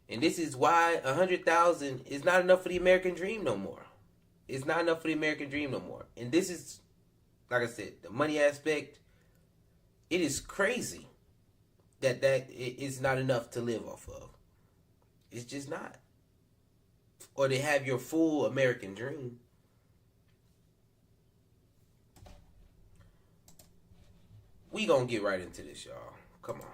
And this is why 100,000 is not enough for the American dream no more. It's not enough for the American dream no more. And this is, like I said, the money aspect. It is crazy that is not enough to live off of. It's just not. Or to have your full American dream. We gonna get right into this, y'all. Come on.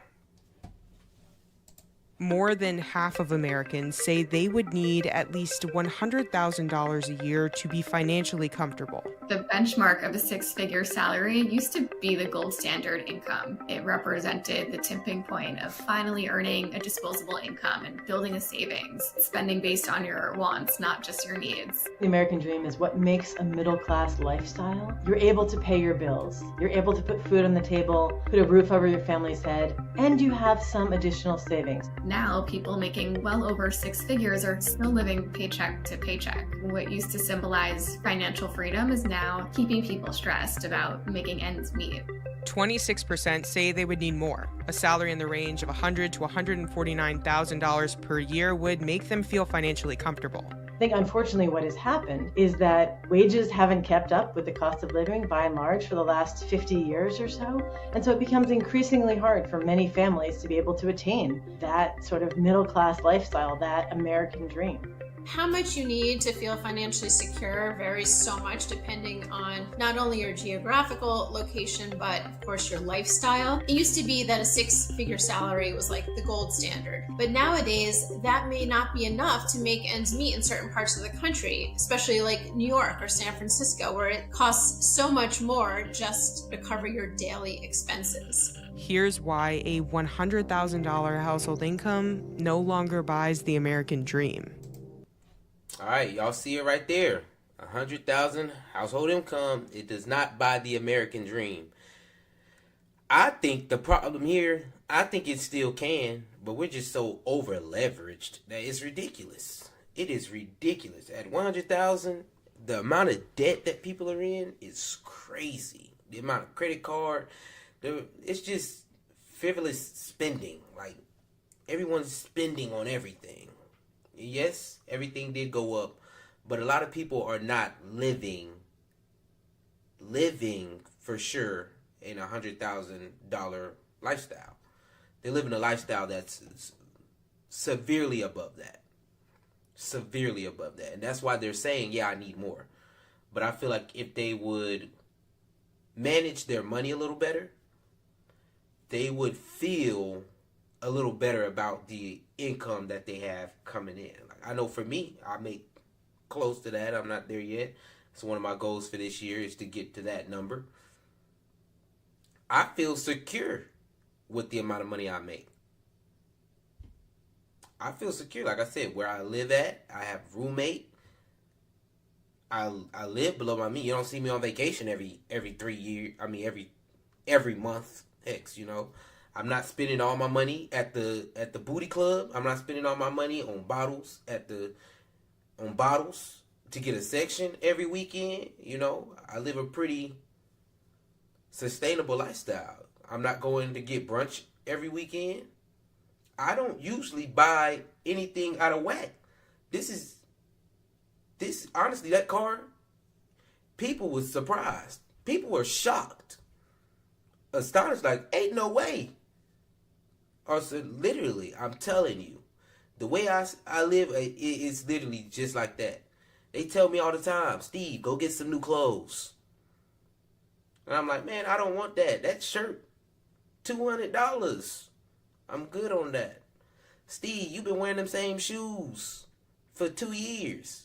More than half of Americans say they would need at least $100,000 a year to be financially comfortable. The benchmark of a six-figure salary used to be the gold standard income. It represented the tipping point of finally earning a disposable income and building a savings, spending based on your wants, not just your needs. The American dream is what makes a middle-class lifestyle. You're able to pay your bills. You're able to put food on the table, put a roof over your family's head, and you have some additional savings. Now, people making well over six figures are still living paycheck to paycheck. What used to symbolize financial freedom is now keeping people stressed about making ends meet. 26% say they would need more. A salary in the range of $100,000 to $149,000 per year would make them feel financially comfortable. I think unfortunately what has happened is that wages haven't kept up with the cost of living by and large for the last 50 years or so. And so it becomes increasingly hard for many families to be able to attain that sort of middle-class lifestyle, that American dream. How much you need to feel financially secure varies so much depending on not only your geographical location, but of course your lifestyle. It used to be that a six-figure salary was like the gold standard. But nowadays, that may not be enough to make ends meet in certain parts of the country, especially like New York or San Francisco, where it costs so much more just to cover your daily expenses. Here's why a $100,000 household income no longer buys the American dream. All right, y'all see it right there. 100,000 household income. It does not buy the American dream. I think the problem here, I think it still can, but we're just so over leveraged that it's ridiculous. It is ridiculous. At 100,000, the amount of debt that people are in is crazy. The amount of credit card, it's just frivolous spending. Like, everyone's spending on everything. Yes, everything did go up, but a lot of people are not living for sure in $100,000 lifestyle. They're living a lifestyle that's severely above that. Severely above that. And that's why they're saying, yeah, I need more. But I feel like if they would manage their money a little better, they would feel a little better about the income that they have coming in. Like, I know for me, I make close to that. I'm not there yet. It's one of my goals for this year is to get to that number. I feel secure with the amount of money I make. I feel secure. Like I said, where I live at, I have a roommate. I live below my means. You don't see me on vacation every 3 years. I mean every month. Heck, you know. I'm not spending all my money at the booty club. I'm not spending all my money on bottles to get a section every weekend. You know, I live a pretty sustainable lifestyle. I'm not going to get brunch every weekend. I don't usually buy anything out of whack. This honestly, that car, people was surprised. People were shocked. Astonished, like, ain't no way. Or so literally, I'm telling you, the way I live, it's literally just like that. They tell me all the time, Steve, go get some new clothes. And I'm like, man, I don't want that. That shirt, $200. I'm good on that. Steve, you've been wearing them same shoes for 2 years.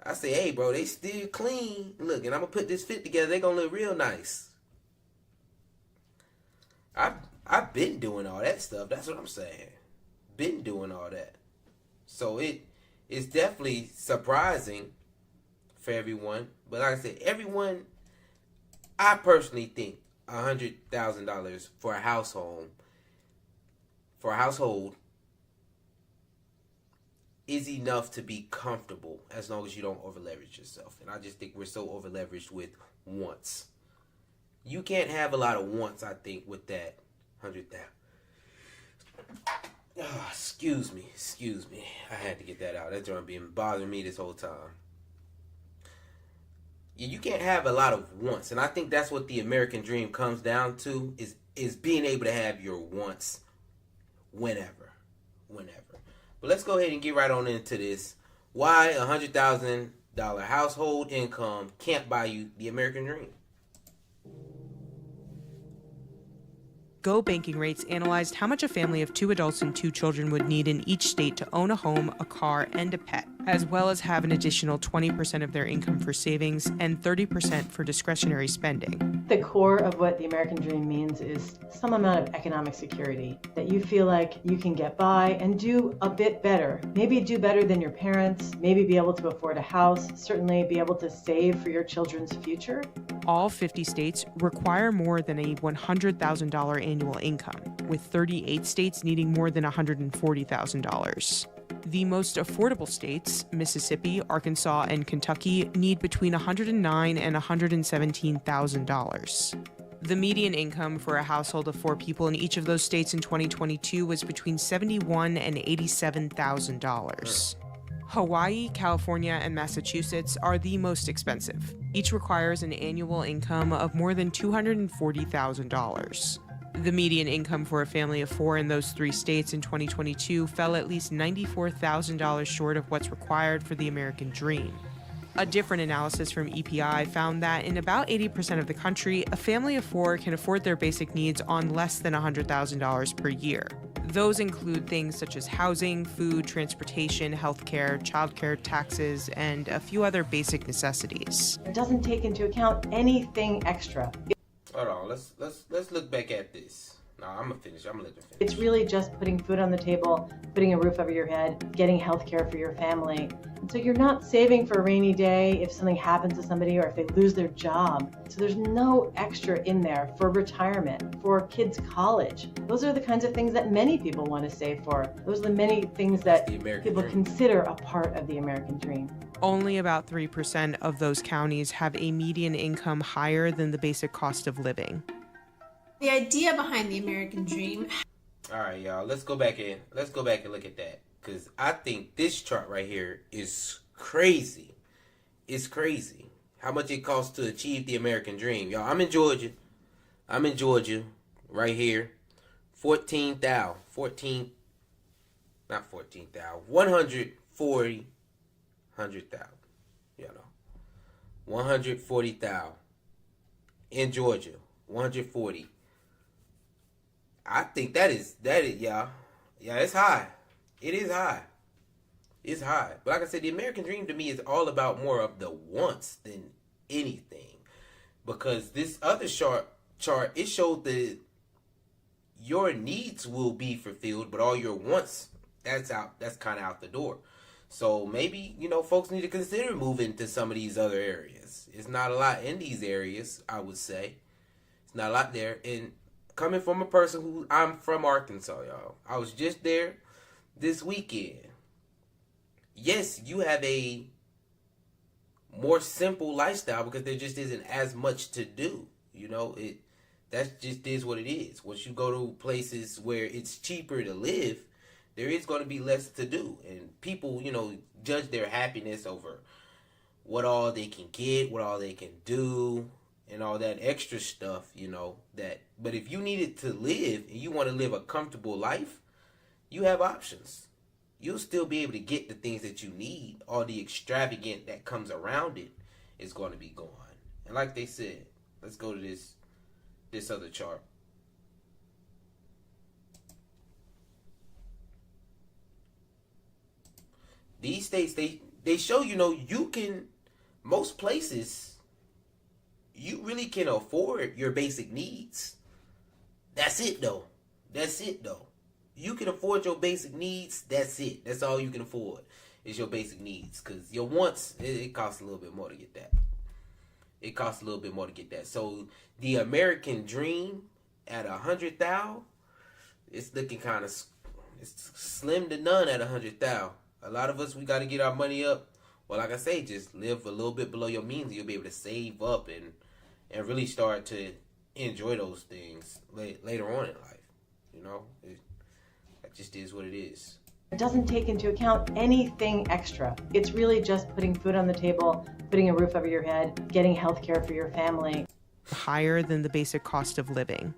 I say, hey, bro, they still clean. Look, and I'm going to put this fit together. They going to look real nice. I've been doing all that stuff. That's what I'm saying. Been doing all that. So it's definitely surprising for everyone. But like I said, I personally think $100,000 for a household is enough to be comfortable as long as you don't over leverage yourself. And I just think we're so over leveraged with wants. You can't have a lot of wants, I think, with that 100,000. Oh, excuse me. I had to get that out. That joint been bothering me this whole time. Yeah, you can't have a lot of wants, and I think that's what the American dream comes down to is being able to have your wants whenever. But let's go ahead and get right on into this. Why $100,000 household income can't buy you the American dream. Go Banking Rates analyzed how much a family of 2 adults and 2 children would need in each state to own a home, a car, and a pet, as well as have an additional 20% of their income for savings and 30% for discretionary spending. The core of what the American dream means is some amount of economic security, that you feel like you can get by and do a bit better. Maybe do better than your parents, maybe be able to afford a house, certainly be able to save for your children's future. All 50 states require more than a $100,000 annual income, with 38 states needing more than $140,000. The most affordable states, Mississippi, Arkansas, and Kentucky, need between $109,000 and $117,000. The median income for a household of 4 people in each of those states in 2022 was between $71,000 and $87,000. Hawaii, California, and Massachusetts are the most expensive. Each requires an annual income of more than $240,000. The median income for a family of 4 in those 3 states in 2022 fell at least $94,000 short of what's required for the American dream. A different analysis from EPI found that in about 80% of the country, a family of 4 can afford their basic needs on less than $100,000 per year. Those include things such as housing, food, transportation, healthcare, childcare, taxes, and a few other basic necessities. It doesn't take into account anything extra. Hold on, let's look back at this. No, I'm gonna finish. I'm gonna let them finish. It's really just putting food on the table, putting a roof over your head, getting health care for your family. And so you're not saving for a rainy day if something happens to somebody or if they lose their job. So there's no extra in there for retirement, for kids' college. Those are the kinds of things that many people want to save for. Those are the many things that people consider a part of the American dream. Only about 3% of those counties have a median income higher than the basic cost of living. The idea behind the American dream. All right, y'all. Let's go back and look at that, because I think this chart right here is crazy. It's crazy how much it costs to achieve the American dream, y'all. I'm in Georgia, right here. 140,000 you know, 140,000 in Georgia, 140. I think that is y'all. Yeah, it's high. It is high. It's high. But like I said, the American dream to me is all about more of the wants than anything. Because this other chart, it showed that your needs will be fulfilled, but all your wants, that's kind of out the door. So maybe, folks need to consider moving to some of these other areas. It's not a lot in these areas, I would say. It's not a lot there. And coming from a person I'm from Arkansas, y'all. I was just there this weekend. Yes, you have a more simple lifestyle because there just isn't as much to do. That just is what it is. Once you go to places where it's cheaper to live, there is going to be less to do. And people, judge their happiness over what all they can get, what all they can do, and all that extra stuff, But if you needed to live and you want to live a comfortable life, you have options. You'll still be able to get the things that you need. All the extravagant that comes around it is going to be gone. And like they said, let's go to this other chart. These states, they show, you can, most places, you really can afford your basic needs. That's it, though. You can afford your basic needs. That's it. That's all you can afford is your basic needs. Because your wants, it costs a little bit more to get that. So the American dream at 100,000, it's looking kind of slim to none at 100,000. A lot of us, we got to get our money up. Well, like I say, just live a little bit below your means. You'll be able to save up and really start to enjoy those things later on in life. just is what it is. It doesn't take into account anything extra. It's really just putting food on the table, putting a roof over your head, getting health care for your family. Higher than the basic cost of living.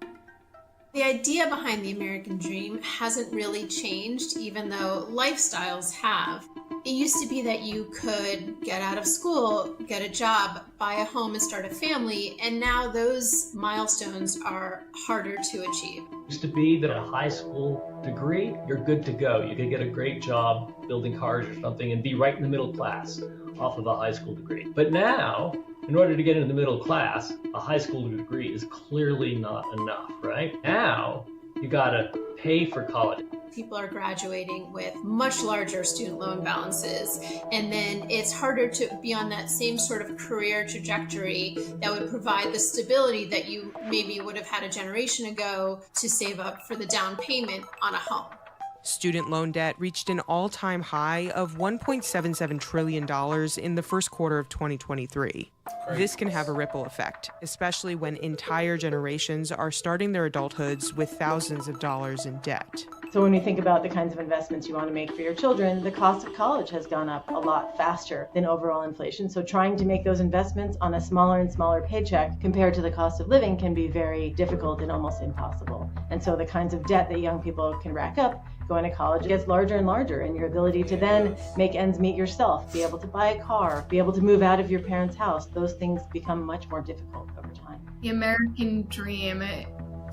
The idea behind the American dream hasn't really changed, even though lifestyles have. It used to be that you could get out of school, get a job, buy a home, and start a family, and now those milestones are harder to achieve. It used to be that a high school degree, you're good to go. You could get a great job building cars or something and be right in the middle class off of a high school degree. But now, in order to get into the middle class, a high school degree is clearly not enough, right? Now, you gotta pay for college. People are graduating with much larger student loan balances, and then it's harder to be on that same sort of career trajectory that would provide the stability that you maybe would have had a generation ago to save up for the down payment on a home. Student loan debt reached an all-time high of $1.77 trillion in the first quarter of 2023. This can have a ripple effect, especially when entire generations are starting their adulthoods with thousands of dollars in debt. So when we think about the kinds of investments you want to make for your children, the cost of college has gone up a lot faster than overall inflation. So trying to make those investments on a smaller and smaller paycheck compared to the cost of living can be very difficult and almost impossible. And so the kinds of debt that young people can rack up going to college gets larger and larger, and your ability to then make ends meet yourself, be able to buy a car, be able to move out of your parents' house, those things become much more difficult over time. The American dream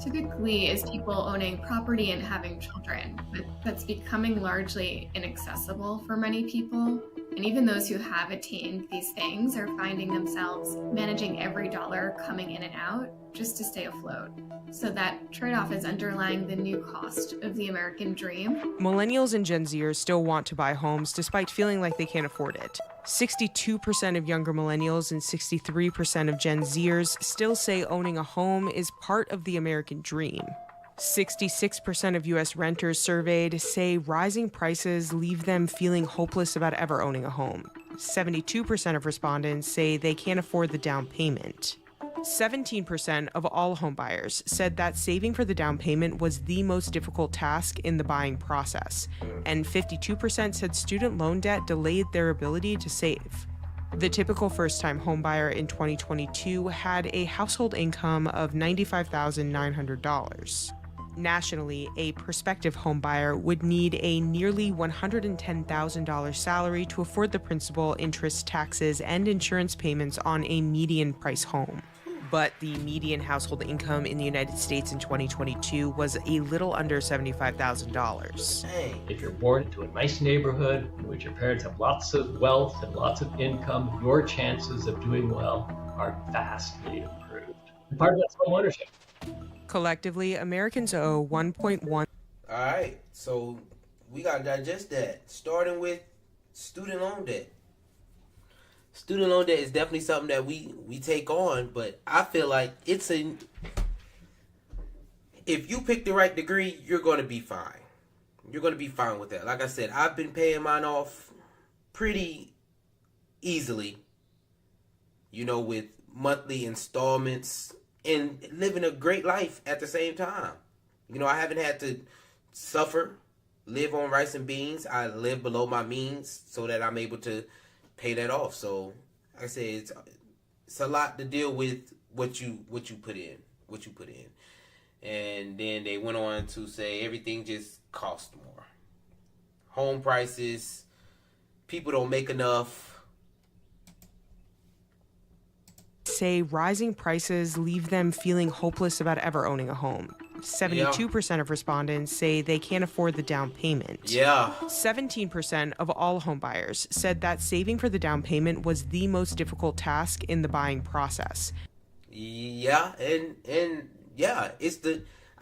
typically is people owning property and having children, but that's becoming largely inaccessible for many people. And even those who have attained these things are finding themselves managing every dollar coming in and out just to stay afloat. So that trade-off is underlying the new cost of the American dream. Millennials and Gen Zers still want to buy homes despite feeling like they can't afford it. 62% of younger millennials and 63% of Gen Zers still say owning a home is part of the American dream. 66% of U.S. renters surveyed say rising prices leave them feeling hopeless about ever owning a home. 72% of respondents say they can't afford the down payment. 17% of all homebuyers said that saving for the down payment was the most difficult task in the buying process, and 52% said student loan debt delayed their ability to save. The typical first-time homebuyer in 2022 had a household income of $95,900. Nationally, a prospective homebuyer would need a nearly $110,000 salary to afford the principal, interest, taxes, and insurance payments on a median price home. But the median household income in the United States in 2022 was a little under $75,000. If you're born into a nice neighborhood in which your parents have lots of wealth and lots of income, your chances of doing well are vastly improved. And part of that's homeownership. Collectively, Americans owe $1.1. All right, so we got to digest that, starting with student loan debt. Student loan debt is definitely something that we take on, but I feel like if you pick the right degree, you're going to be fine. You're going to be fine with that. Like I said, I've been paying mine off pretty easily, with monthly installments and living a great life at the same time. I haven't had to live on rice and beans. I live below my means so that I'm able to pay that off. So, like I said, it's a lot to deal with what you put in. And then they went on to say everything just costs more. Home prices, people don't make enough. Say rising prices leave them feeling hopeless about ever owning a home. 72% of respondents say they can't afford the down payment. 17% of all homebuyers said that saving for the down payment was the most difficult task in the buying process. I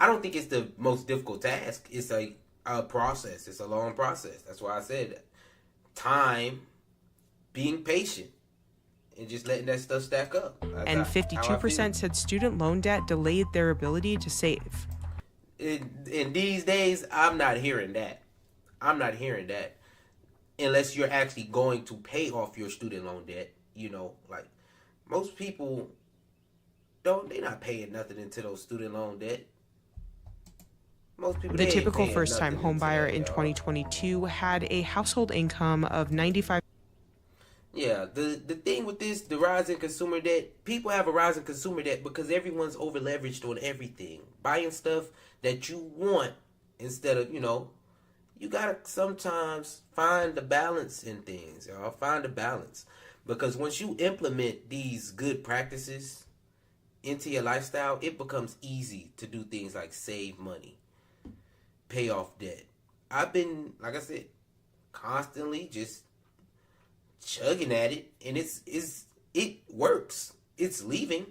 don't think it's the most difficult task. It's a process. It's a long process. That's why I said time, being patient, and just letting that stuff stack up. And 52% said student loan debt delayed their ability to save. In these days, I'm not hearing that. Unless you're actually going to pay off your student loan debt. Like most people they're not paying nothing into those student loan debt. Most people, The they ain't typical paying first-time nothing into homebuyer that, in y'all. 2022 had a household income of $95,000. Yeah, the thing with this, the rise in consumer debt, people have a rise in consumer debt because everyone's over leveraged on everything. Buying stuff that you want instead of, you gotta sometimes find the balance in things, y'all. Find the balance. Because once you implement these good practices into your lifestyle, it becomes easy to do things like save money, pay off debt. I've been, like I said, constantly just chugging at it, and it works. It's leaving.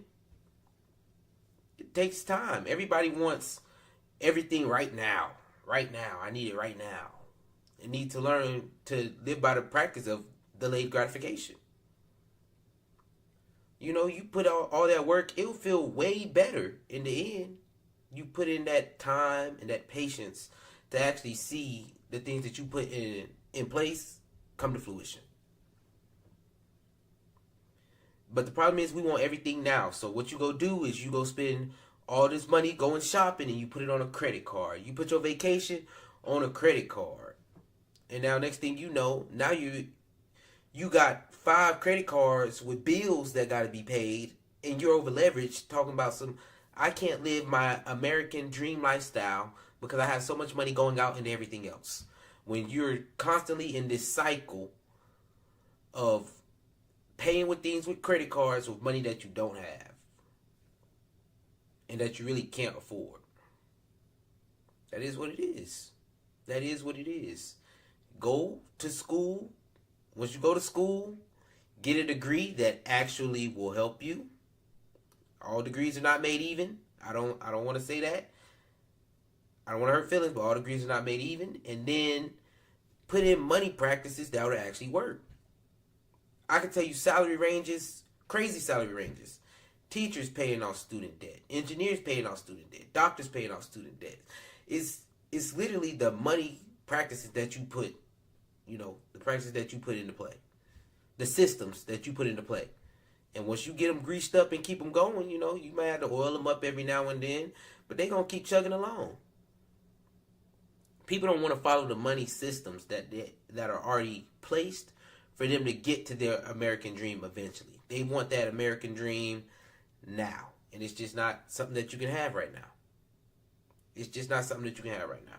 It takes time. Everybody wants everything right now. Right now. I need it right now. And need to learn to live by the practice of delayed gratification. You put all that work, it'll feel way better in the end. You put in that time and that patience to actually see the things that you put in place come to fruition. But the problem is we want everything now. So what you go do is you go spend all this money going shopping and you put it on a credit card. You put your vacation on a credit card. And now next thing you know, now you got 5 credit cards with bills that got to be paid, and you're over leveraged talking about I can't live my American dream lifestyle because I have so much money going out into everything else. When you're constantly in this cycle of paying with things with credit cards with money that you don't have and that you really can't afford. That is what it is. That is what it is. Go to school. Once you go to school, get a degree that actually will help you. All degrees are not made even. I don't want to say that. I don't want to hurt feelings, but all degrees are not made even. And then put in money practices that would actually work. I can tell you salary ranges, crazy salary ranges. Teachers paying off student debt. Engineers paying off student debt. Doctors paying off student debt. It's literally the money practices that you put, the practices that you put into play. The systems that you put into play. And once you get them greased up and keep them going, you might have to oil them up every now and then, but they're going to keep chugging along. People don't want to follow the money systems that are already placed for them to get to their American dream eventually. They want that American dream now. And it's just not something that you can have right now. It's just not something that you can have right now.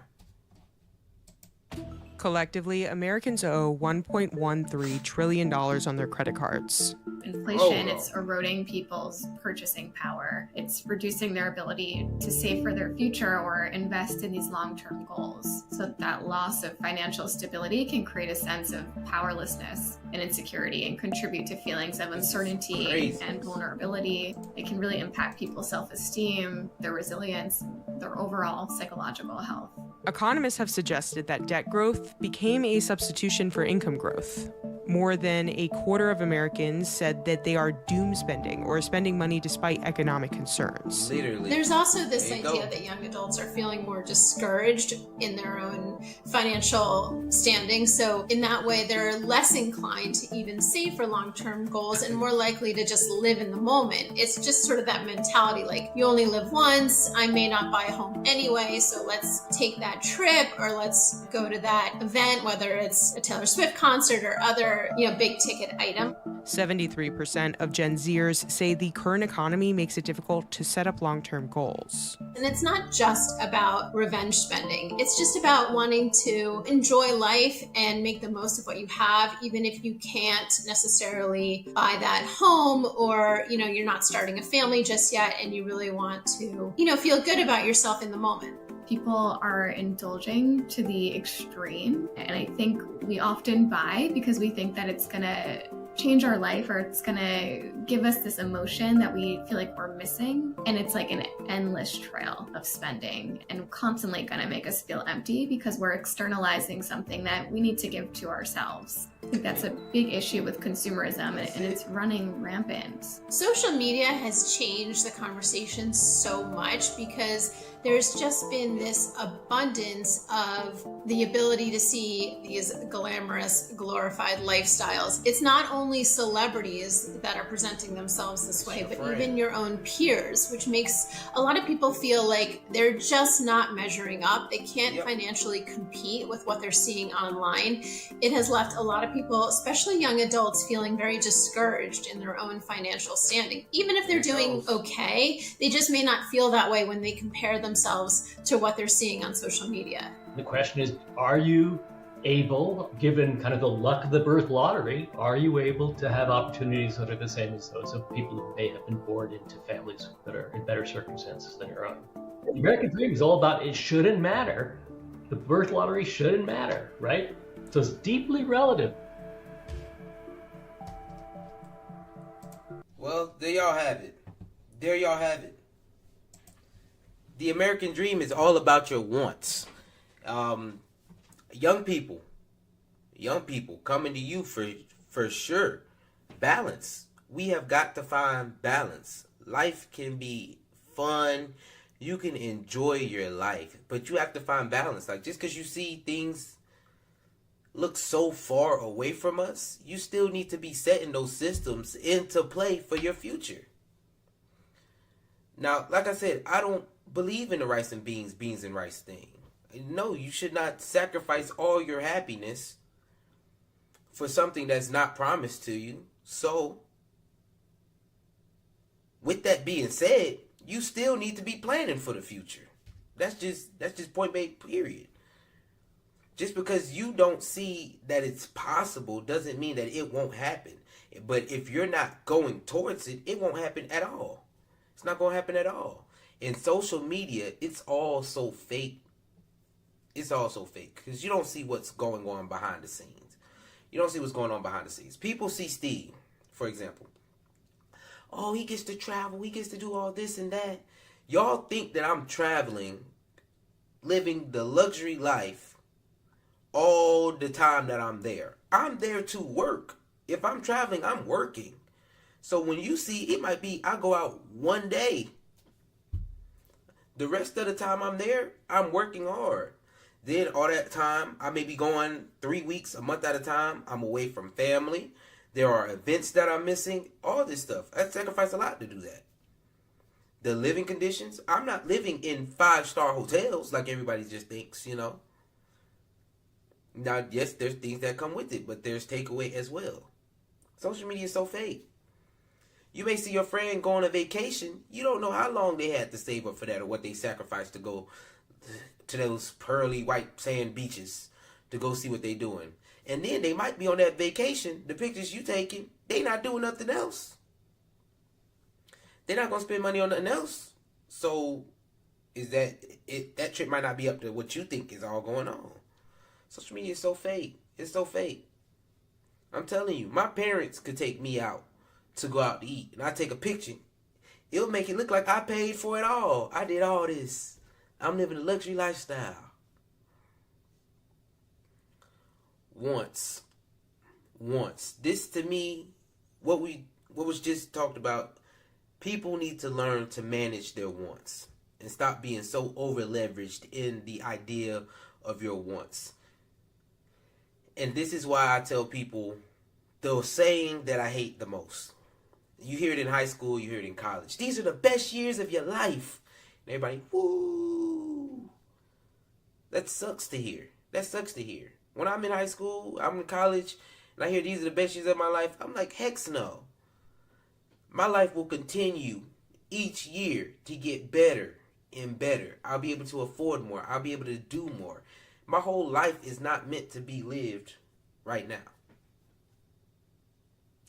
Collectively, Americans owe $1.13 trillion on their credit cards. Inflation, it's eroding people's purchasing power. It's reducing their ability to save for their future or invest in these long-term goals. So that loss of financial stability can create a sense of powerlessness and insecurity and contribute to feelings of uncertainty and vulnerability. It can really impact people's self-esteem, their resilience, their overall psychological health. Economists have suggested that debt growth became a substitution for income growth. More than a quarter of Americans said that they are doom spending or spending money despite economic concerns. Literally. There's also this idea that young adults are feeling more discouraged in their own financial standing. So in that way, they're less inclined to even save for long-term goals and more likely to just live in the moment. It's just sort of that mentality, like you only live once, I may not buy a home anyway, so let's take that trip or let's go to that event, whether it's a Taylor Swift concert or other big ticket item. 73% of Gen Zers say the current economy makes it difficult to set up long-term goals. And it's not just about revenge spending. It's just about wanting to enjoy life and make the most of what you have, even if you can't necessarily buy that home or, you're not starting a family just yet and you really want to, feel good about yourself in the moment. People are indulging to the extreme, and I think we often buy because we think that it's gonna change our life or it's gonna give us this emotion that we feel like we're missing, and it's like an endless trail of spending and constantly gonna make us feel empty because we're externalizing something that we need to give to ourselves. I think that's a big issue with consumerism, and it's running rampant. Social media has changed the conversation so much because there's just been this abundance of the ability to see these glamorous, glorified lifestyles. It's not only celebrities that are presenting themselves this way, but even your own peers, which makes a lot of people feel like they're just not measuring up. They can't financially compete with what they're seeing online. It has left a lot of people, especially young adults, feeling very discouraged in their own financial standing. Even if they're doing okay, they just may not feel that way when they compare themselves to what they're seeing on social media. The question is, are you able, given kind of the luck of the birth lottery, are you able to have opportunities that are the same as those of people who may have been born into families that are in better circumstances than your own? The American dream is all about it shouldn't matter. The birth lottery shouldn't matter, right? So it's deeply relative. Well, there y'all have it. There y'all have it. The American dream is all about your wants. Young people coming to you for sure. Balance. We have got to find balance. Life can be fun. You can enjoy your life, but you have to find balance. Like, just because you see things look so far away from us, you still need to be setting those systems into play for your future. Now, like I said, I don't believe in the rice and beans and rice thing. No, you should not sacrifice all your happiness for something that's not promised to you. So, with that being said, you still need to be planning for the future. That's just point made, period. Just because you don't see that it's possible doesn't mean that it won't happen. But if you're not going towards it, it won't happen at all. It's not going to happen at all. In social media, it's all so fake. It's all so fake because you don't see what's going on behind the scenes. You don't see what's going on behind the scenes. People see Steve, for example. Oh, he gets to travel. He gets to do all this and that. Y'all think that I'm traveling, living the luxury life all the time that I'm there. I'm there to work. If I'm traveling, I'm working. So when you see, it might be I go out one day. The rest of the time I'm there, I'm working hard. Then all that time, I may be going 3 weeks, a month at a time. I'm away from family. There are events that I'm missing. All this stuff. I sacrifice a lot to do that. The living conditions, I'm not living in 5-star hotels like everybody just thinks, you know. Now, yes, there's things that come with it, but there's takeaway as well. Social media is so fake. You may see your friend go on a vacation. You don't know how long they had to save up for that or what they sacrificed to go to those pearly white sand beaches to go see what they're doing. And then they might be on that vacation, the pictures you taking, they not doing nothing else. They're not going to spend money on nothing else. So is that trip might not be up to what you think is all going on. Social media is so fake. It's so fake. I'm telling you, my parents could take me out to go out to eat, and I take a picture. It'll make it look like I paid for it all. I did all this. I'm living a luxury lifestyle. Wants. This to me, what was just talked about, people need to learn to manage their wants and stop being so over leveraged in the idea of your wants. And this is why I tell people the saying that I hate the most. You hear it in high school, you hear it in college. These are the best years of your life. And everybody, woo. That sucks to hear. When I'm in high school, I'm in college, and I hear these are the best years of my life, I'm like, heck no. My life will continue each year to get better and better. I'll be able to afford more. I'll be able to do more. My whole life is not meant to be lived right now.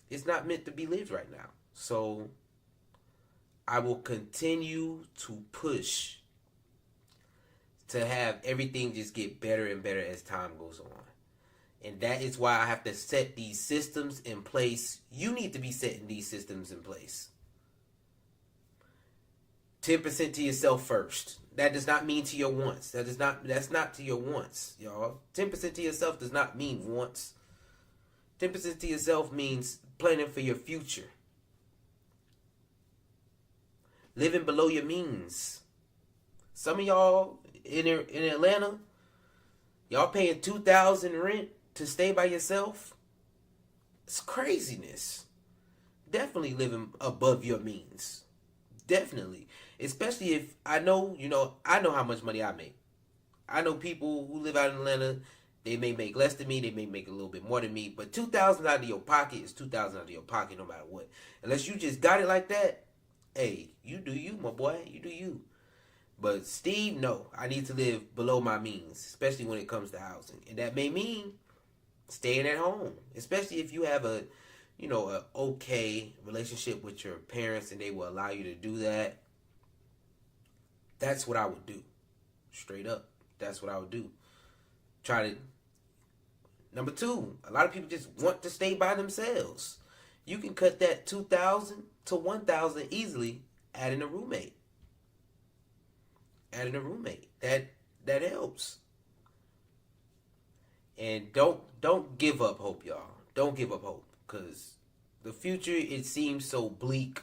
It's not meant to be lived right now. So I will continue to push to have everything just get better and better as time goes on. And that is why I have to set these systems in place. You need to be setting these systems in place. 10% to yourself first. That does not mean to your wants. That's not to your wants, y'all. 10% to yourself does not mean wants. 10% to yourself means planning for your future. Living below your means. Some of y'all in Atlanta, y'all paying $2,000 rent to stay by yourself. It's craziness. Definitely living above your means. Definitely. Especially if I know how much money I make. I know people who live out in Atlanta, they may make less than me, they may make a little bit more than me, but $2,000 out of your pocket is $2,000 out of your pocket no matter what. Unless you just got it like that, hey, you do you, my boy, you do you. But Steve, no, I need to live below my means, especially when it comes to housing. And that may mean staying at home, especially if you have a okay relationship with your parents and they will allow you to do that. That's what I would do. Straight up. That's what I would do. Number two, a lot of people just want to stay by themselves. You can cut that $2,000 to $1,000 easily adding a roommate. That helps. And don't give up hope, y'all. Don't give up hope, because the future, it seems so bleak.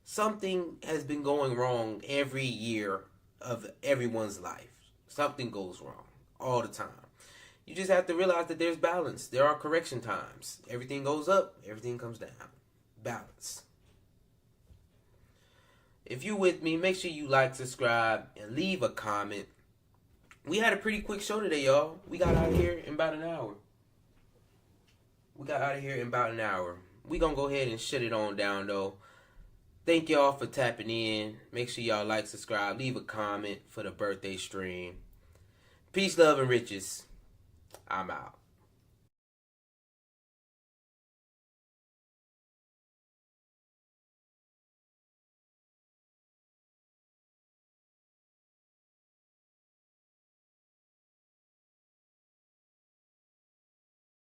Something has been going wrong every year of everyone's life. Something goes wrong all the time. You just have to realize that there's balance. There are correction times. Everything goes up, everything comes down. Balance. If you're with me, make sure you like, subscribe, and leave a comment. We had a pretty quick show today, y'all. We got out of here in about an hour. We gonna go ahead and shut it on down, though. Thank y'all for tapping in. Make sure y'all like, subscribe, leave a comment for the birthday stream. Peace, love, and riches. I'm out.